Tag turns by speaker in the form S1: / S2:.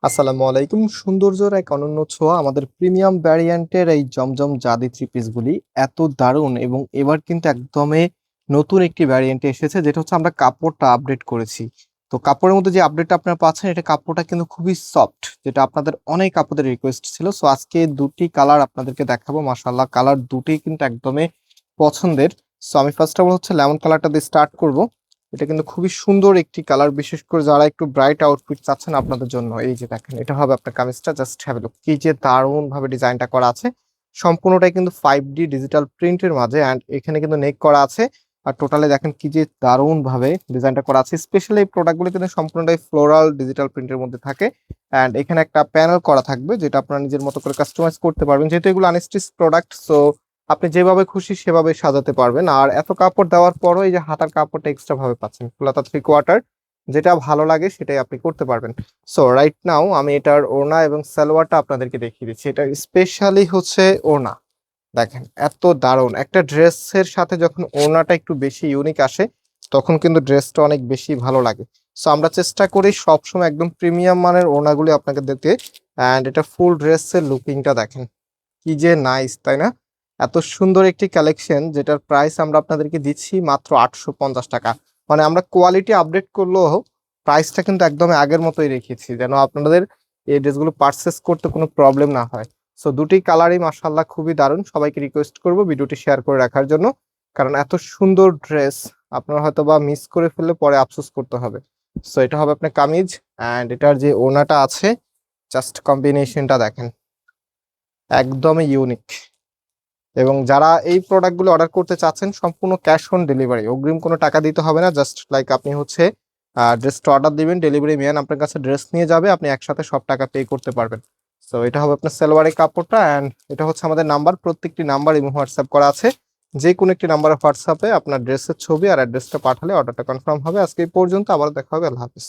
S1: আসসালামু আলাইকুম। সৌন্দর্যের এক অনন্য ছোঁয়া আমাদের প্রিমিয়াম ভ্যারিয়েন্টের এই জমজম জাদি থ্রি পিস গুলি এত দারুণ এবং এবার কিন্তু একদমই নতুন একটি ভ্যারিয়েন্টে এসেছে, যেটা হচ্ছে আমরা কাপড়টা আপডেট করেছি। তো কাপড়ের মধ্যে যে আপডেটটা আপনারা পাচ্ছেন, এটা কাপড়টা কিন্তু খুবই সফট, যেটা আপনাদের অনেক আপুদের রিকোয়েস্ট ছিল। সো আজকে দুটি কালার আপনাদেরকে দেখাবো। মাশাআল্লাহ, কালার দুটি কিন্তু একদমই পছন্দের। সো আমি ফার্স্ট অফ অল হচ্ছে লেমন কালারটা দিয়ে স্টার্ট করব। এটা কিন্তু খুবই সুন্দর একটি কালার, বিশেষ করে যারা একটু ব্রাইট আউটফিট চাচ্ছেন আপনাদের জন্য। এই যে দেখেন, এটা হবে আপনার কামিজটা। জাস্ট হ্যাভ এ লুক, কি যে দারুণ ভাবে ডিজাইনটা করা আছে। সম্পূর্ণটাই কিন্তু 5D ডিজিটাল প্রিন্টের মাঝে, অ্যান্ড এখানে কিন্তু নেক করা আছে। আর টোটালি দেখেন কি যে দারুণ ভাবে ডিজাইনটা করা আছে। স্পেশালি এই প্রোডাক্টগুলো কিন্তু সম্পূর্ণটাই ফ্লোরাল ডিজিটাল প্রিন্টের মধ্যে থাকে। অ্যান্ড এখানে একটা প্যানেল করা থাকবে, যেটা আপনারা নিজের মতো করে কাস্টমাইজ করতে পারবেন, যেহেতু এগুলো আনস্টিচ প্রোডাক্ট। সো আপনি যেভাবে খুশি সেভাবে সাজাতে পারবেন। আর এত কাপড় দেওয়ার পরও এই যে হাতার কাপড়টা এক্সট্রা ভাবে পাচ্ছেন, ফুলাতা 3/4। যেটা ভালো লাগে সেটাই আপনি করতে পারবেন। সো রাইট নাও আমি এটার ওড়না এবং সালোয়ারটা আপনাদেরকে দেখিয়ে দিচ্ছি। এটা স্পেশালি হচ্ছে ওড়না। দেখেন এত দারুণ একটা ড্রেসের সাথে যখন ওড়নাটা একটু বেশি ইউনিক আসে, তখন কিন্তু ড্রেসটা অনেক বেশি ভালো লাগে। সো আমরা চেষ্টা করি সবসময় একদম প্রিমিয়াম মানের ওড়নাগুলি আপনাকে দিতে। অ্যান্ড এটা ফুল ড্রেসের লুকিংটা দেখেন কি যে নাইস, তাই না? এত সুন্দর একটি কালেকশন, যেটার প্রাইস আমরা আপনাদেরকে দিচ্ছি মাত্র 850 টাকা। মানে আমরা কোয়ালিটি আপডেট করলেও প্রাইসটা কিন্তু একদম আগের মতোই রেখেছি, যেন আপনাদের এই ড্রেসগুলো পারচেস করতে কোনো প্রবলেম না হয়। সো দুটি কালারই মাশাআল্লাহ খুবই দারুণ। সবাইকে রিকোয়েস্ট করব ভিডিওটি শেয়ার করে রাখার জন্য, কারণ এত সুন্দর ড্রেস আপনারা হয়তো বা মিস করে ফেললে পরে আফসোস করতে হবে। সো এটা হবে আপনার কামিজ, অ্যান্ড এটার যে ওড়নাটা আছে, জাস্ট কম্বিনেশনটা দেখেন, একদমই ইউনিক। এবং যারা এই প্রোডাক্টগুলো অর্ডার করতে চাচ্ছেন, সম্পূর্ণ ক্যাশ অন ডেলিভারি, অগ্রিম কোনো টাকা দিতে হবে না। জাস্ট লাইক আপনি হচ্ছে ড্রেসটা অর্ডার দিবেন, ডেলিভারি ম্যান আপনার কাছে ড্রেস নিয়ে যাবে, আপনি একসাথে সব টাকা পে করতে পারবেন। সো এটা হবে আপনার সালোয়ারের কাপড়টা, অ্যান্ড এটা হচ্ছে আমাদের নাম্বার। প্রত্যেকটি নাম্বার এবং হোয়াটসঅ্যাপ করা আছে। যে কোনো একটি নাম্বারে হোয়াটসঅ্যাপে আপনার ড্রেসের ছবি আর অ্যাড্রেসটা পাঠালে অর্ডারটা কনফার্ম হবে। আজকে এই পর্যন্ত, আবার দেখা হবে। আল্লাহ হাফিজ।